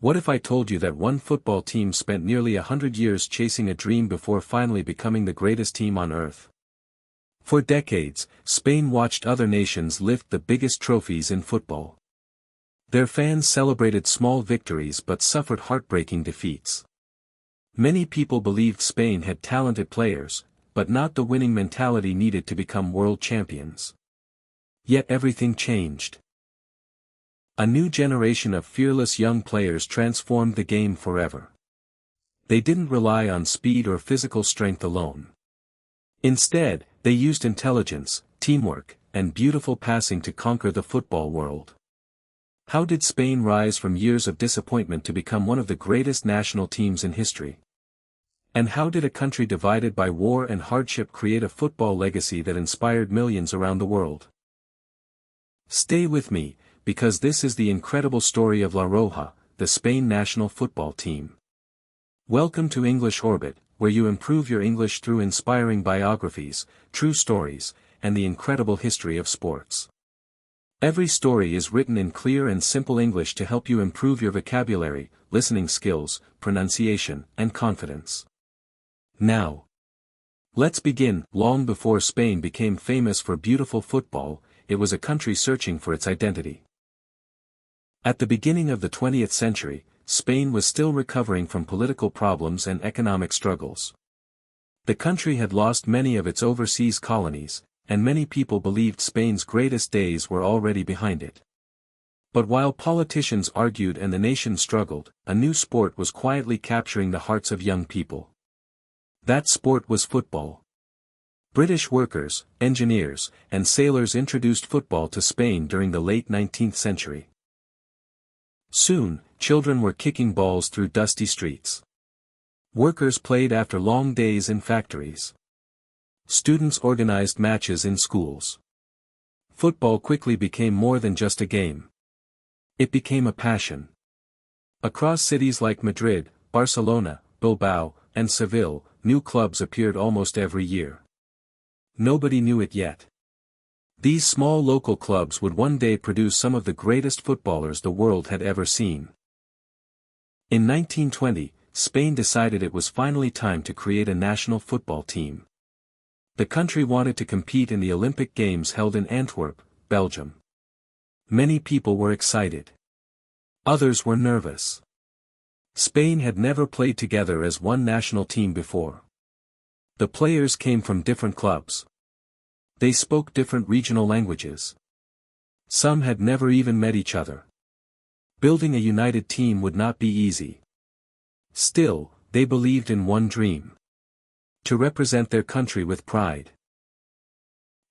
What if I told you that one football team spent nearly 100 years chasing a dream before finally becoming the greatest team on earth? For decades, Spain watched other nations lift the biggest trophies in football. Their fans celebrated small victories but suffered heartbreaking defeats. Many people believed Spain had talented players, but not the winning mentality needed to become world champions. Yet everything changed. A new generation of fearless young players transformed the game forever. They didn't rely on speed or physical strength alone. Instead, they used intelligence, teamwork, and beautiful passing to conquer the football world. How did Spain rise from years of disappointment to become one of the greatest national teams in history? And how did a country divided by war and hardship create a football legacy that inspired millions around the world? Stay with me, because this is the incredible story of La Roja, the Spain national football team. Welcome to English Orbit, where you improve your English through inspiring biographies, true stories, and the incredible history of sports. Every story is written in clear and simple English to help you improve your vocabulary, listening skills, pronunciation, and confidence. Now, let's begin. Long before Spain became famous for beautiful football, it was a country searching for its identity. At the beginning of the 20th century, Spain was still recovering from political problems and economic struggles. The country had lost many of its overseas colonies, and many people believed Spain's greatest days were already behind it. But while politicians argued and the nation struggled, a new sport was quietly capturing the hearts of young people. That sport was football. British workers, engineers, and sailors introduced football to Spain during the late 19th century. Soon, children were kicking balls through dusty streets. Workers played after long days in factories. Students organized matches in schools. Football quickly became more than just a game. It became a passion. Across cities like Madrid, Barcelona, Bilbao, and Seville, new clubs appeared almost every year. Nobody knew it yet. These small local clubs would one day produce some of the greatest footballers the world had ever seen. In 1920, Spain decided it was finally time to create a national football team. The country wanted to compete in the Olympic Games held in Antwerp, Belgium. Many people were excited. Others were nervous. Spain had never played together as one national team before. The players came from different clubs. They spoke different regional languages. Some had never even met each other. Building a united team would not be easy. Still, they believed in one dream: to represent their country with pride.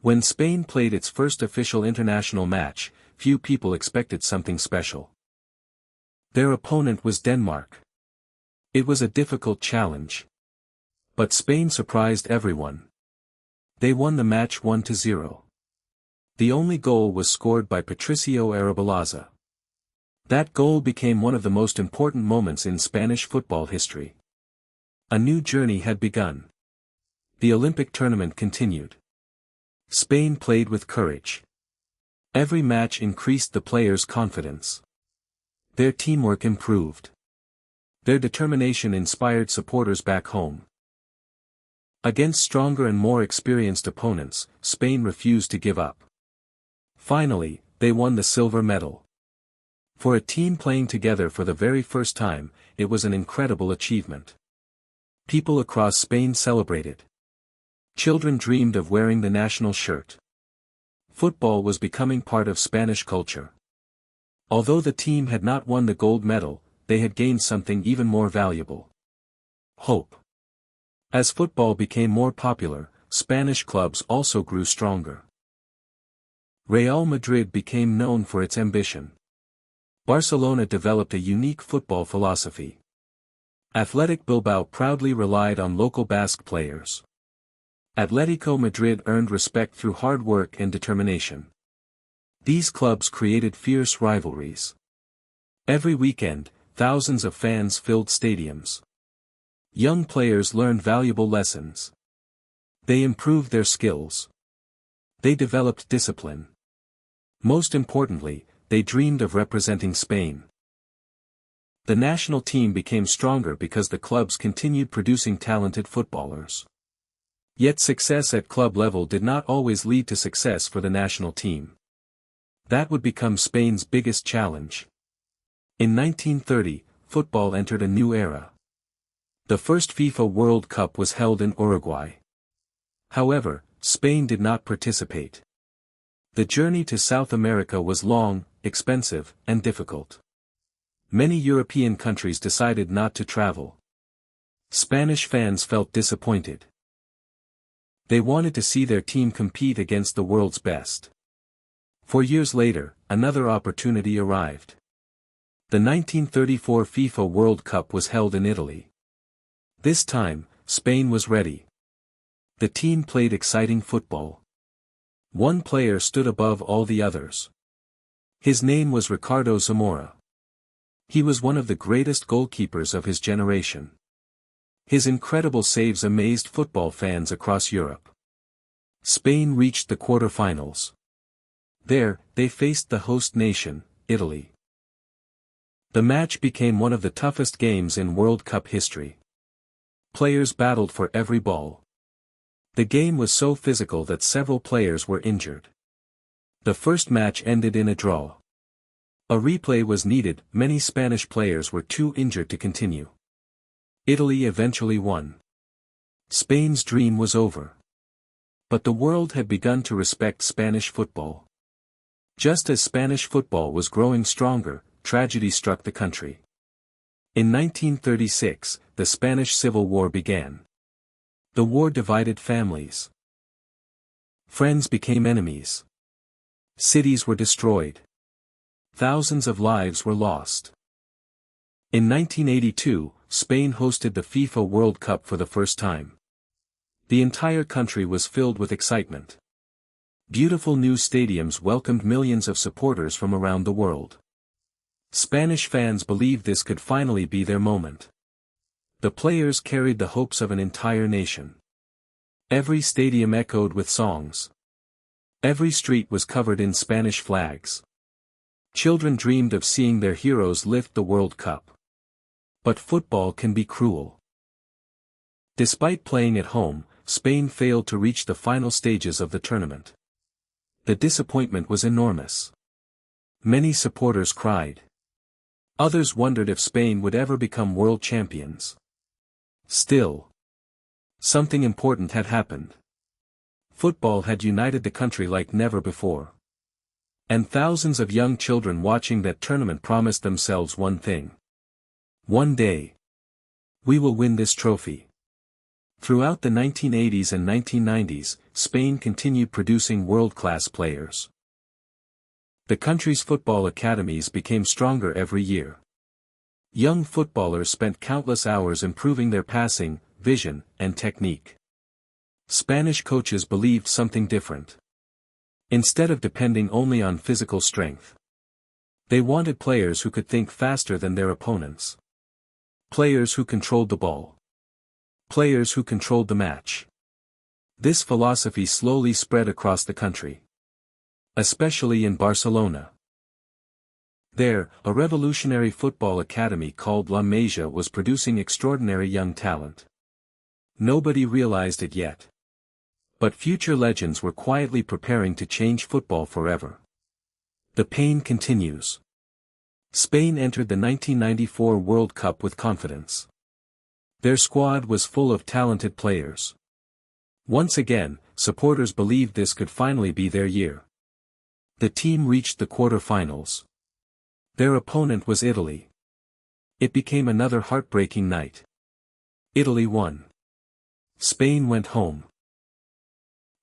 When Spain played its first official international match, few people expected something special. Their opponent was Denmark. It was a difficult challenge. But Spain surprised everyone. They won the match 1-0. The only goal was scored by Patricio Arabalaza. That goal became one of the most important moments in Spanish football history. A new journey had begun. The Olympic tournament continued. Spain played with courage. Every match increased the players' confidence. Their teamwork improved. Their determination inspired supporters back home. Against stronger and more experienced opponents, Spain refused to give up. Finally, they won the silver medal. For a team playing together for the very first time, it was an incredible achievement. People across Spain celebrated. Children dreamed of wearing the national shirt. Football was becoming part of Spanish culture. Although the team had not won the gold medal, they had gained something even more valuable: hope. As football became more popular, Spanish clubs also grew stronger. Real Madrid became known for its ambition. Barcelona developed a unique football philosophy. Athletic Bilbao proudly relied on local Basque players. Atletico Madrid earned respect through hard work and determination. These clubs created fierce rivalries. Every weekend, thousands of fans filled stadiums. Young players learned valuable lessons. They improved their skills. They developed discipline. Most importantly, they dreamed of representing Spain. The national team became stronger because the clubs continued producing talented footballers. Yet success at club level did not always lead to success for the national team. That would become Spain's biggest challenge. In 1930, football entered a new era. The first FIFA World Cup was held in Uruguay. However, Spain did not participate. The journey to South America was long, expensive, and difficult. Many European countries decided not to travel. Spanish fans felt disappointed. They wanted to see their team compete against the world's best. 4 years later, another opportunity arrived. The 1934 FIFA World Cup was held in Italy. This time, Spain was ready. The team played exciting football. One player stood above all the others. His name was Ricardo Zamora. He was one of the greatest goalkeepers of his generation. His incredible saves amazed football fans across Europe. Spain reached the quarter-finals. There, they faced the host nation, Italy. The match became one of the toughest games in World Cup history. Players battled for every ball. The game was so physical that several players were injured. The first match ended in a draw. A replay was needed, many Spanish players were too injured to continue. Italy eventually won. Spain's dream was over. But the world had begun to respect Spanish football. Just as Spanish football was growing stronger, tragedy struck the country. In 1936, the Spanish Civil War began. The war divided families. Friends became enemies. Cities were destroyed. Thousands of lives were lost. In 1982, Spain hosted the FIFA World Cup for the first time. The entire country was filled with excitement. Beautiful new stadiums welcomed millions of supporters from around the world. Spanish fans believed this could finally be their moment. The players carried the hopes of an entire nation. Every stadium echoed with songs. Every street was covered in Spanish flags. Children dreamed of seeing their heroes lift the World Cup. But football can be cruel. Despite playing at home, Spain failed to reach the final stages of the tournament. The disappointment was enormous. Many supporters cried. Others wondered if Spain would ever become world champions. Still, something important had happened. Football had united the country like never before. And thousands of young children watching that tournament promised themselves one thing. One day, we will win this trophy. Throughout the 1980s and 1990s, Spain continued producing world-class players. The country's football academies became stronger every year. Young footballers spent countless hours improving their passing, vision, and technique. Spanish coaches believed something different. Instead of depending only on physical strength, they wanted players who could think faster than their opponents. Players who controlled the ball. Players who controlled the match. This philosophy slowly spread across the country. Especially in Barcelona. There, a revolutionary football academy called La Masia was producing extraordinary young talent. Nobody realized it yet. But future legends were quietly preparing to change football forever. The pain continues. Spain entered the 1994 World Cup with confidence. Their squad was full of talented players. Once again, supporters believed this could finally be their year. The team reached the quarter-finals. Their opponent was Italy. It became another heartbreaking night. Italy won. Spain went home.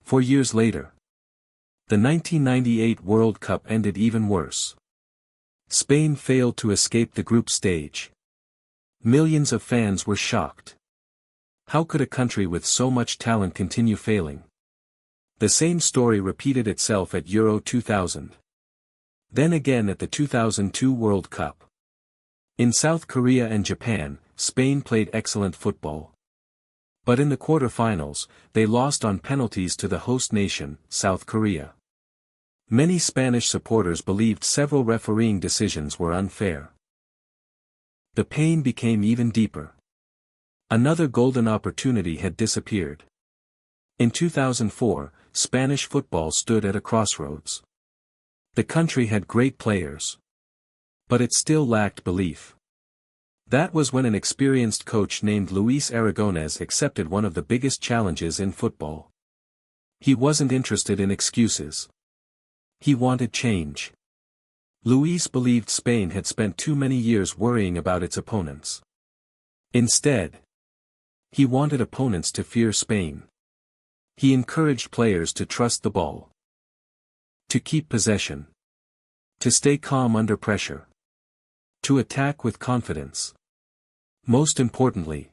4 years later, the 1998 World Cup ended even worse. Spain failed to escape the group stage. Millions of fans were shocked. How could a country with so much talent continue failing? The same story repeated itself at Euro 2000. Then again at the 2002 World Cup. In South Korea and Japan, Spain played excellent football. But in the quarter-finals, they lost on penalties to the host nation, South Korea. Many Spanish supporters believed several refereeing decisions were unfair. The pain became even deeper. Another golden opportunity had disappeared. In 2004, Spanish football stood at a crossroads. The country had great players. But it still lacked belief. That was when an experienced coach named Luis Aragonés accepted one of the biggest challenges in football. He wasn't interested in excuses. He wanted change. Luis believed Spain had spent too many years worrying about its opponents. Instead, he wanted opponents to fear Spain. He encouraged players to trust the ball, to keep possession, to stay calm under pressure, to attack with confidence. Most importantly,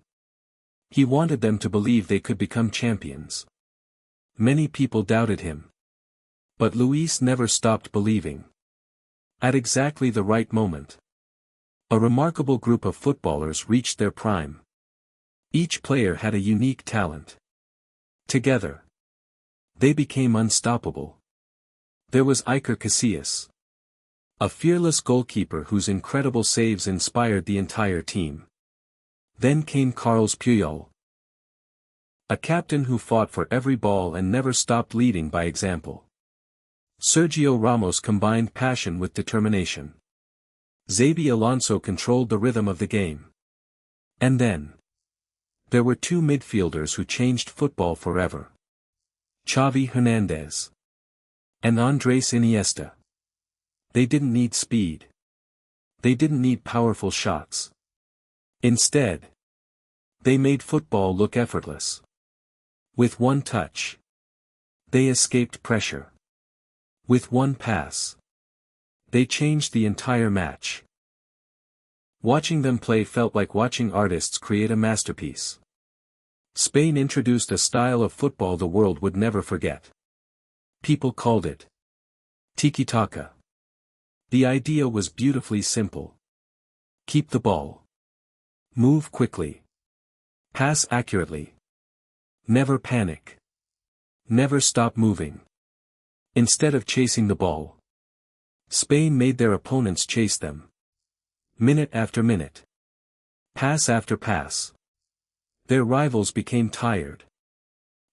he wanted them to believe they could become champions. Many people doubted him. But Luis never stopped believing. At exactly the right moment, a remarkable group of footballers reached their prime. Each player had a unique talent. Together, they became unstoppable. There was Iker Casillas, a fearless goalkeeper whose incredible saves inspired the entire team. Then came Carles Puyol, a captain who fought for every ball and never stopped leading by example. Sergio Ramos combined passion with determination. Xabi Alonso controlled the rhythm of the game. And then, there were two midfielders who changed football forever. Xavi Hernandez and Andres Iniesta. They didn't need speed. They didn't need powerful shots. Instead, they made football look effortless. With one touch, they escaped pressure. With one pass, they changed the entire match. Watching them play felt like watching artists create a masterpiece. Spain introduced a style of football the world would never forget. People called it tiki-taka. The idea was beautifully simple. Keep the ball. Move quickly. Pass accurately. Never panic. Never stop moving. Instead of chasing the ball, Spain made their opponents chase them. Minute after minute. Pass after pass. Their rivals became tired.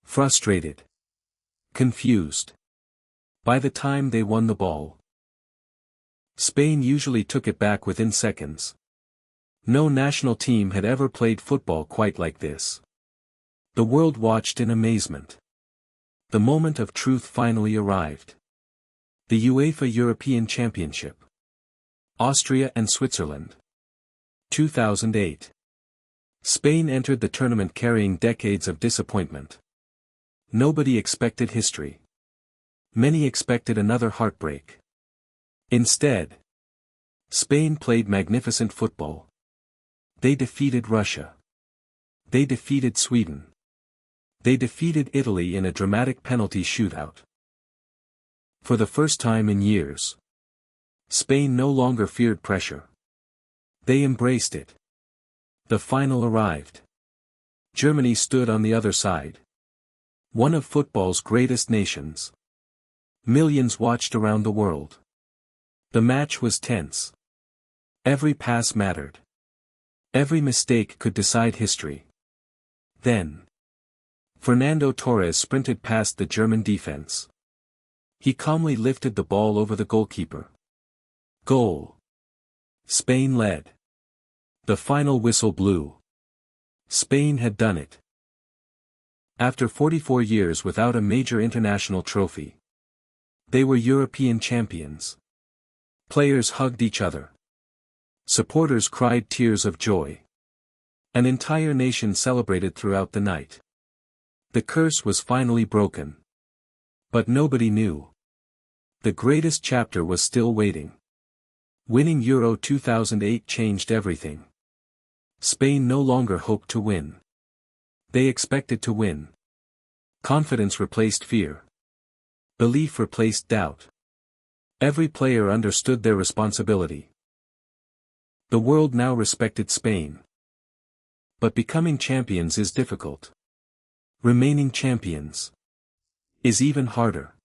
Frustrated. Confused. By the time they won the ball, Spain usually took it back within seconds. No national team had ever played football quite like this. The world watched in amazement. The moment of truth finally arrived. The UEFA European Championship. Austria and Switzerland. 2008. Spain entered the tournament carrying decades of disappointment. Nobody expected history. Many expected another heartbreak. Instead, Spain played magnificent football. They defeated Russia. They defeated Sweden. They defeated Italy in a dramatic penalty shootout. For the first time in years, Spain no longer feared pressure. They embraced it. The final arrived. Germany stood on the other side. One of football's greatest nations. Millions watched around the world. The match was tense. Every pass mattered. Every mistake could decide history. Then, Fernando Torres sprinted past the German defense. He calmly lifted the ball over the goalkeeper. Goal. Spain led. The final whistle blew. Spain had done it. After 44 years without a major international trophy, they were European champions. Players hugged each other. Supporters cried tears of joy. An entire nation celebrated throughout the night. The curse was finally broken. But nobody knew. The greatest chapter was still waiting. Winning Euro 2008 changed everything. Spain no longer hoped to win. They expected to win. Confidence replaced fear. Belief replaced doubt. Every player understood their responsibility. The world now respected Spain. But becoming champions is difficult. Remaining champions is even harder.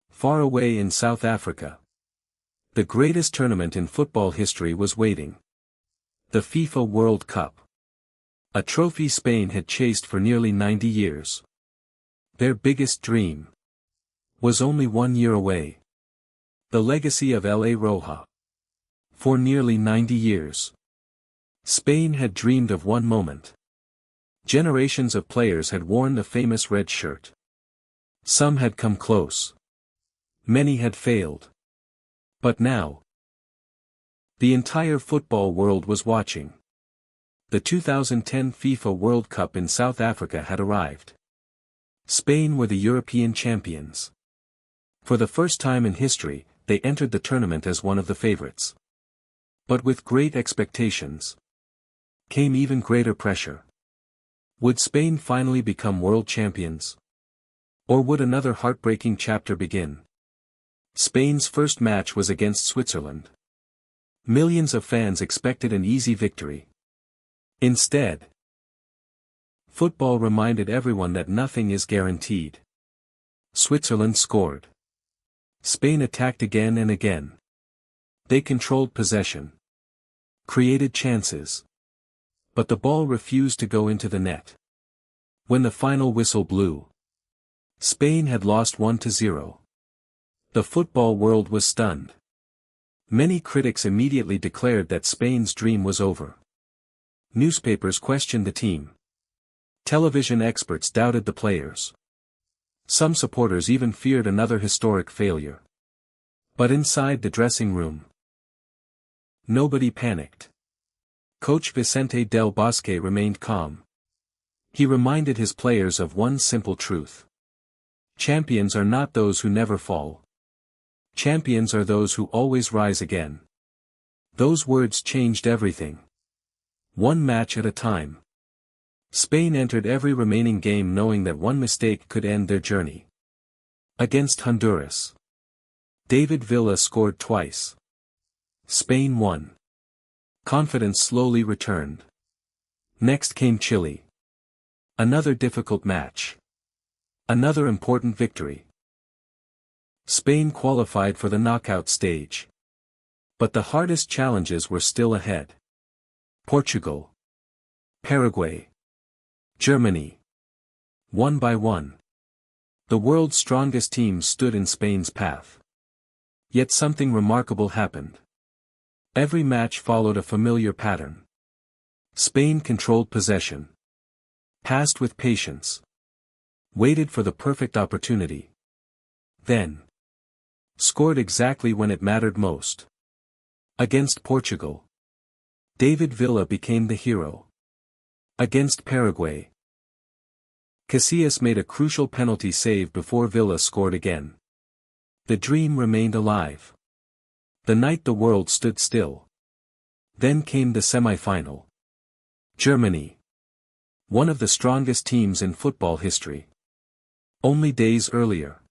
Far away in South Africa, the greatest tournament in football history was waiting. The FIFA World Cup. A trophy Spain had chased for nearly 90 years. Their biggest dream was only 1 year away. The legacy of La Roja. For nearly 90 years, Spain had dreamed of one moment. Generations of players had worn the famous red shirt. Some had come close. Many had failed. But now, the entire football world was watching. The 2010 FIFA World Cup in South Africa had arrived. Spain were the European champions. For the first time in history, they entered the tournament as one of the favorites. But with great expectations came even greater pressure. Would Spain finally become world champions? Or would another heartbreaking chapter begin? Spain's first match was against Switzerland. Millions of fans expected an easy victory. Instead, football reminded everyone that nothing is guaranteed. Switzerland scored. Spain attacked again and again. They controlled possession, created chances, but the ball refused to go into the net. When the final whistle blew, Spain had lost 1-0. The football world was stunned. Many critics immediately declared that Spain's dream was over. Newspapers questioned the team. Television experts doubted the players. Some supporters even feared another historic failure. But inside the dressing room, nobody panicked. Coach Vicente Del Bosque remained calm. He reminded his players of one simple truth. Champions are not those who never fall. Champions are those who always rise again. Those words changed everything. One match at a time. Spain entered every remaining game knowing that one mistake could end their journey. Against Honduras, David Villa scored twice. Spain won. Confidence slowly returned. Next came Chile. Another difficult match. Another important victory. Spain qualified for the knockout stage. But the hardest challenges were still ahead. Portugal, Paraguay, Germany. One by one, the world's strongest teams stood in Spain's path. Yet something remarkable happened. Every match followed a familiar pattern. Spain controlled possession, passed with patience, waited for the perfect opportunity, then scored exactly when it mattered most. Against Portugal, David Villa became the hero. Against Paraguay, Casillas made a crucial penalty save before Villa scored again. The dream remained alive. The night the world stood still. Then came the semi-final. Germany, one of the strongest teams in football history. Only days earlier,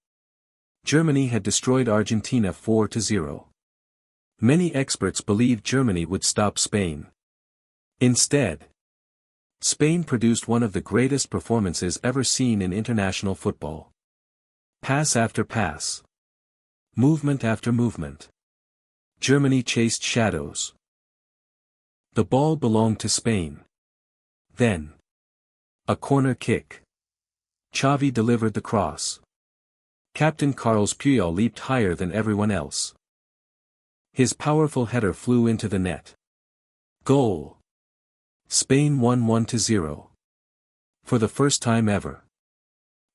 Germany had destroyed Argentina 4-0. Many experts believed Germany would stop Spain. Instead, Spain produced one of the greatest performances ever seen in international football. Pass after pass. Movement after movement. Germany chased shadows. The ball belonged to Spain. Then, a corner kick. Xavi delivered the cross. Captain Carles Puyol leaped higher than everyone else. His powerful header flew into the net. Goal. Spain won 1-0. For the first time ever,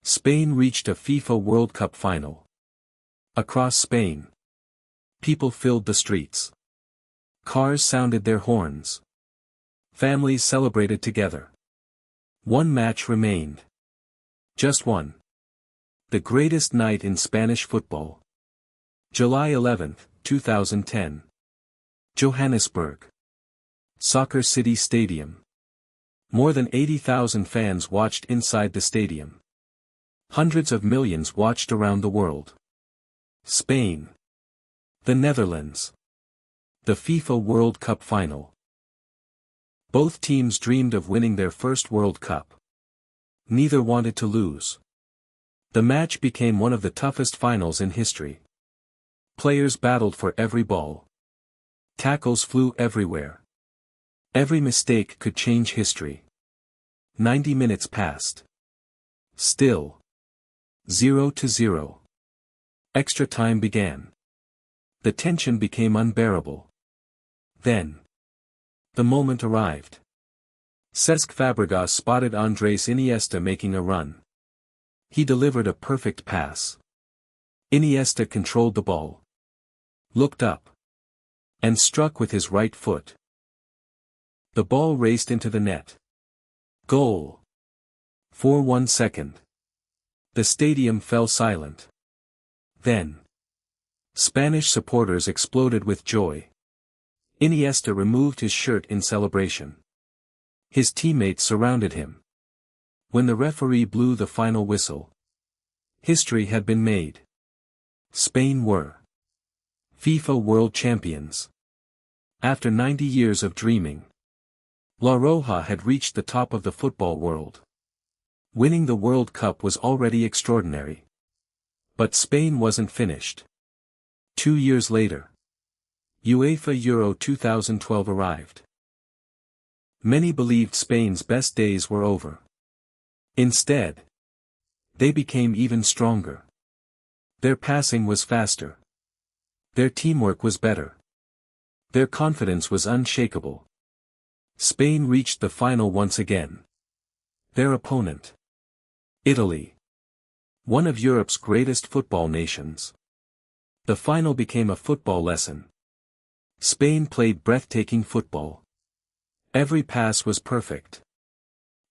Spain reached a FIFA World Cup final. Across Spain, people filled the streets. Cars sounded their horns. Families celebrated together. One match remained. Just one. The greatest night in Spanish football. July 11, 2010. Johannesburg. Soccer City Stadium. More than 80,000 fans watched inside the stadium. Hundreds of millions watched around the world. Spain. The Netherlands. The FIFA World Cup final. Both teams dreamed of winning their first World Cup. Neither wanted to lose. The match became one of the toughest finals in history. Players battled for every ball. Tackles flew everywhere. Every mistake could change history. 90 minutes passed. Still. 0-0. Extra time began. The tension became unbearable. Then. The moment arrived. Cesc Fabregas spotted Andres Iniesta making a run. He delivered a perfect pass. Iniesta controlled the ball. Looked up. And struck with his right foot. The ball raced into the net. Goal. For 1 second. The stadium fell silent. Then. Spanish supporters exploded with joy. Iniesta removed his shirt in celebration. His teammates surrounded him. When the referee blew the final whistle. History had been made. Spain were FIFA World Champions. After 90 years of dreaming, La Roja had reached the top of the football world. Winning the World Cup was already extraordinary. But Spain wasn't finished. 2 years later, UEFA Euro 2012 arrived. Many believed Spain's best days were over. Instead, they became even stronger. Their passing was faster. Their teamwork was better. Their confidence was unshakable. Spain reached the final once again. Their opponent. Italy. One of Europe's greatest football nations. The final became a football lesson. Spain played breathtaking football. Every pass was perfect.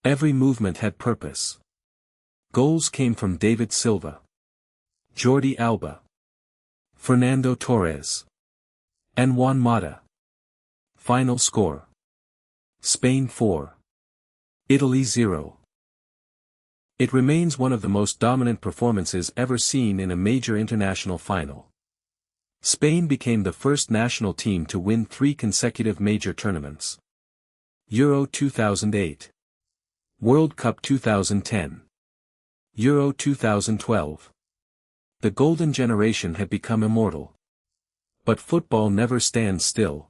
Every movement had purpose. Goals came from David Silva, Jordi Alba, Fernando Torres, and Juan Mata. Final score. Spain 4. Italy 0. It remains one of the most dominant performances ever seen in a major international final. Spain became the first national team to win 3 consecutive major tournaments. Euro 2008. World Cup 2010. Euro 2012. The golden generation had become immortal. But football never stands still.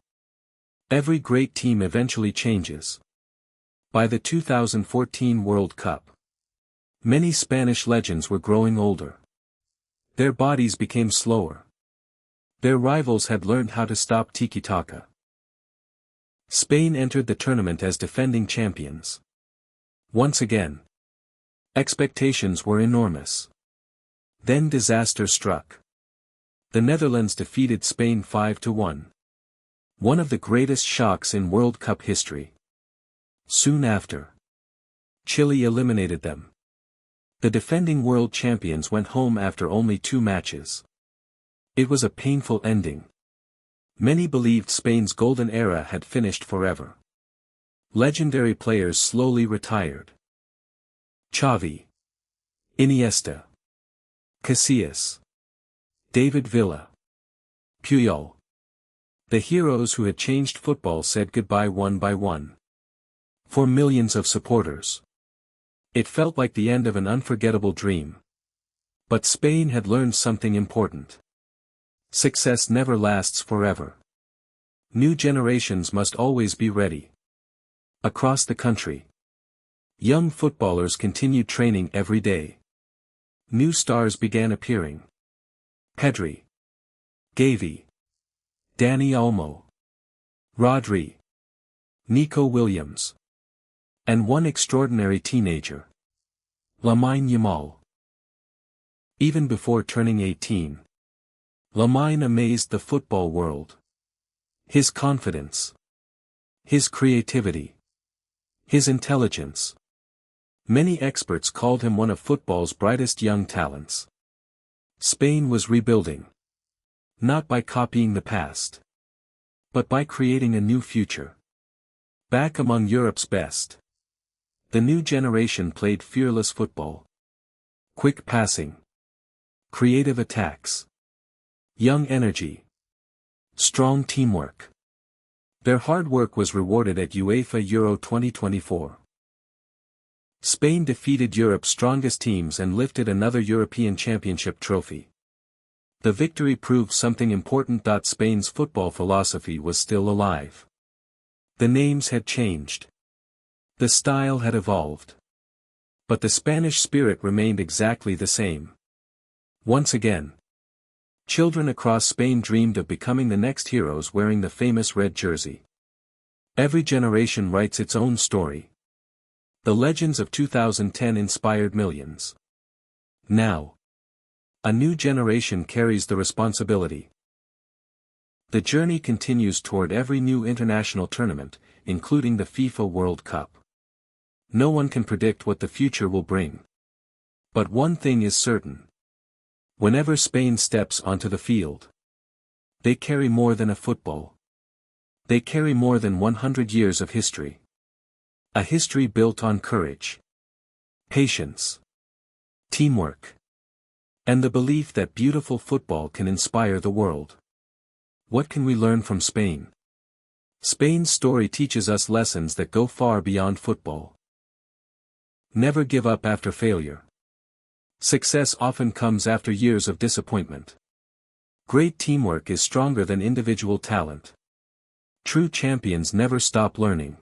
Every great team eventually changes. By the 2014 World Cup, many Spanish legends were growing older. Their bodies became slower. Their rivals had learned how to stop tiki-taka. Spain entered the tournament as defending champions. Once again, expectations were enormous. Then disaster struck. The Netherlands defeated Spain 5-1. One of the greatest shocks in World Cup history. Soon after, Chile eliminated them. The defending world champions went home after only 2 matches. It was a painful ending. Many believed Spain's golden era had finished forever. Legendary players slowly retired. Xavi, Iniesta, Casillas, David Villa, Puyol. The heroes who had changed football said goodbye one by one. For millions of supporters, it felt like the end of an unforgettable dream. But Spain had learned something important. Success never lasts forever. New generations must always be ready. Across the country, young footballers continued training every day. New stars began appearing. Pedri, Gavi, Dani Olmo, Rodri, Nico Williams. And one extraordinary teenager, Lamine Yamal. Even before turning 18, Lamine amazed the football world. His confidence, his creativity, his intelligence. Many experts called him one of football's brightest young talents. Spain was rebuilding. Not by copying the past, but by creating a new future. Back among Europe's best. The new generation played fearless football. Quick passing. Creative attacks. Young energy. Strong teamwork. Their hard work was rewarded at UEFA Euro 2024. Spain defeated Europe's strongest teams and lifted another European Championship trophy. The victory proved something important. Spain's football philosophy was still alive. The names had changed. The style had evolved. But the Spanish spirit remained exactly the same. Once again, children across Spain dreamed of becoming the next heroes wearing the famous red jersey. Every generation writes its own story. The legends of 2010 inspired millions. Now, a new generation carries the responsibility. The journey continues toward every new international tournament, including the FIFA World Cup. No one can predict what the future will bring. But one thing is certain. Whenever Spain steps onto the field, they carry more than a football. They carry more than 100 years of history. A history built on courage, patience, teamwork, and the belief that beautiful football can inspire the world. What can we learn from Spain? Spain's story teaches us lessons that go far beyond football. Never give up after failure. Success often comes after years of disappointment. Great teamwork is stronger than individual talent. True champions never stop learning.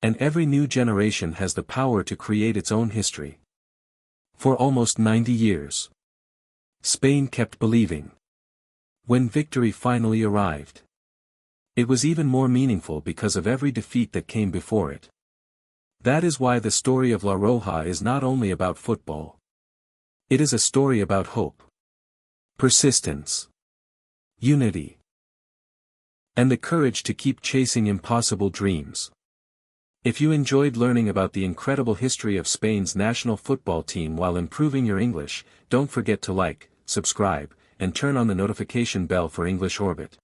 And every new generation has the power to create its own history. For almost 90 years, Spain kept believing. When victory finally arrived, it was even more meaningful because of every defeat that came before it. That is why the story of La Roja is not only about football. It is a story about hope, persistence, unity, and the courage to keep chasing impossible dreams. If you enjoyed learning about the incredible history of Spain's national football team while improving your English, don't forget to like, subscribe, and turn on the notification bell for English Orbit.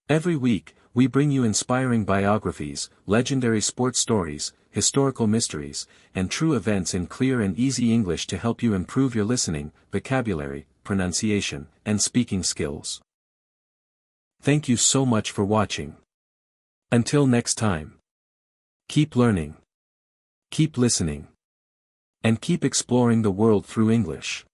Every week, we bring you inspiring biographies, legendary sports stories, historical mysteries, and true events in clear and easy English to help you improve your listening, vocabulary, pronunciation, and speaking skills. Thank you so much for watching. Until next time. Keep learning. Keep listening. And keep exploring the world through English.